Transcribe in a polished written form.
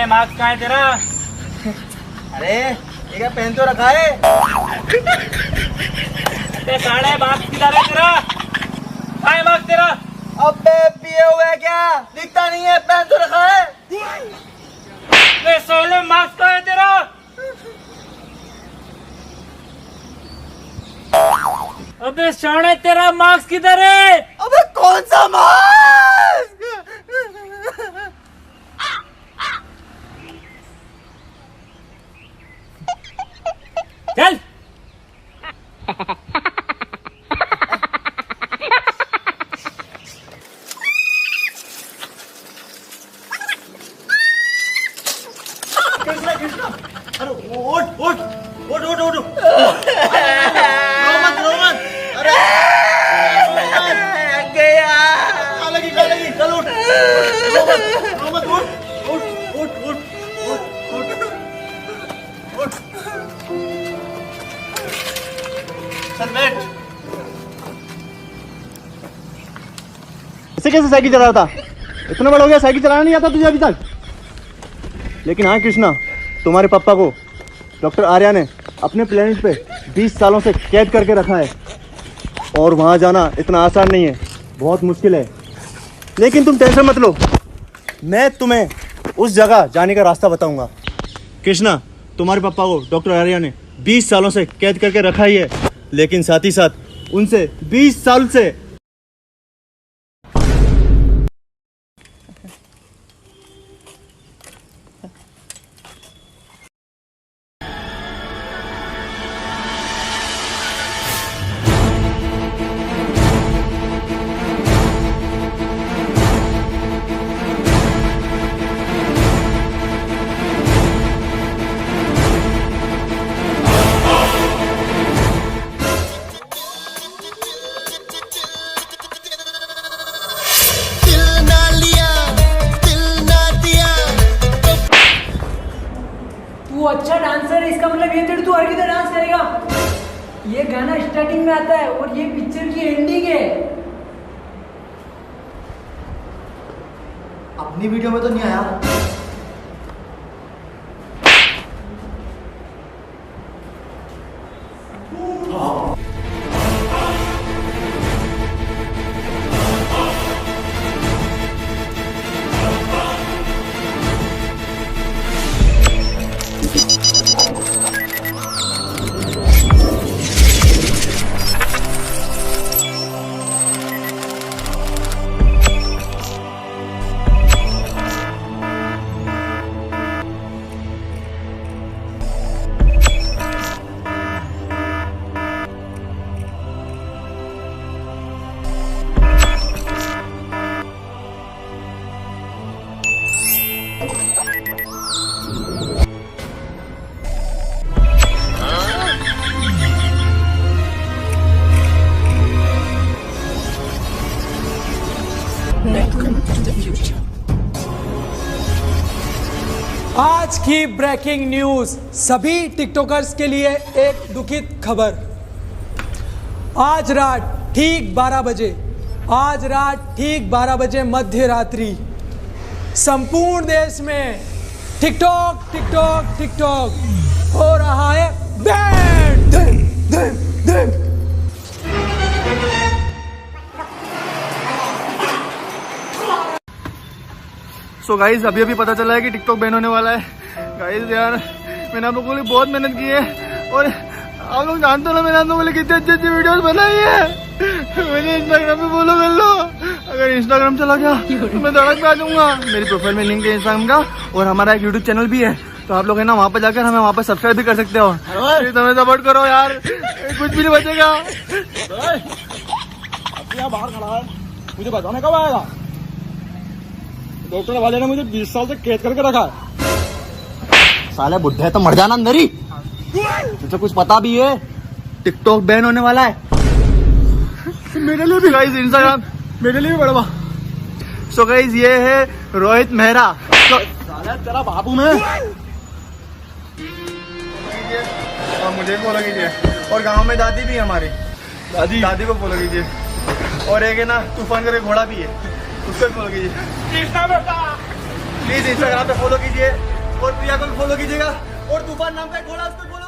Mask कहाँ है तेरा? अरे ये क्या पहन तो रखा है? साढ़े मास्क किधर है तेरा? कहाँ है मास्क तेरा? अबे पिए हुए है क्या? दिखता नहीं है, पहन तो रखा है। साले मास्क कहाँ है तेरा? अबे साढ़े तेरा मास्क किधर है? अबे कौन सा मास्क? चल कृष्णा कृष्णा, अरे उठ उठ उठ उठ उठ। रो मत। अरे गया। कल लगी चल उठ। रो मत उठ। चल बैठ। ऐसे कैसे साइकिल चला रहा था? इतना बड़ा हो गया साइकिल चलाना नहीं आता तुझे अभी तक? लेकिन हाँ कृष्णा, तुम्हारे पापा को डॉक्टर आर्या ने अपने प्लेनेट पे 20 सालों से कैद करके रखा है और वहाँ जाना इतना आसान नहीं है, बहुत मुश्किल है। लेकिन तुम टेंशन मत लो, मैं तुम्हें उस जगह जाने का रास्ता बताऊंगा। कृष्णा, तुम्हारे पापा को डॉक्टर आर्या ने 20 सालों से कैद करके रखा ही है, लेकिन साथ ही साथ उनसे 20 साल से तू अच्छा डांसर है, इसका मतलब ये थोड़ी तू हर किधर डांस करेगा। ये गाना स्टार्टिंग में आता है और ये पिक्चर की एंडिंग है। अपनी वीडियो में तो नहीं आया। आज की ब्रेकिंग न्यूज, सभी टिकटॉकर्स के लिए एक दुखित खबर। आज रात ठीक 12 बजे मध्य रात्रि संपूर्ण देश में टिकटॉक हो रहा है बैंड। धम। सो गाइज अभी पता चला है कि टिकटॉक बैन होने वाला है। गाइज यार, मैंने आप लोगों के लिए बहुत मेहनत की है और आप लोग जानते हो ना, मैंने आप लोगों के लिए कितनी अच्छी वीडियोस बनाई है। मुझे इंस्टाग्राम पे फॉलो कर लो। अगर इंस्टाग्राम चला गया तो मैं धड़क पे आ जाऊंगा। मेरी प्रोफाइल में लिंक है इंस्टाग्राम का और हमारा एक यूट्यूब चैनल भी है, तो आप लोग है ना वहाँ पे जाकर हमें वहाँ पे सब्सक्राइब भी कर सकते हो। तुम्हें सपोर्ट करो यार, कुछ भी नहीं बचेगा। बाहर खड़ा है, मुझे बताने कब आएगा? डॉक्टर वाले ने मुझे 20 साल से कैद करके रखा है। साले बुढ़े तो मर जाना अंदर ही। तुझे कुछ पता भी है टिकटॉक बैन होने वाला है? मेरे लिए भी गाइस इंस्टाग्राम, मेरे लिए भी बड़वा। सो गाइस ये है रोहित मेहरा। साले तेरा बाबू में। और मुझे फॉलो कीजिए और गांव में दादी भी है हमारी, दादी को फॉलो कीजिए। और एक है ना तूफान करके घोड़ा भी है, उसको भी फॉलो कीजिए। प्लीज इंस्टाग्राम पे फॉलो कीजिए। और प्रिया को भी फॉलो कीजिएगा और तूफान नाम का एक घोड़ा उस पर फॉलो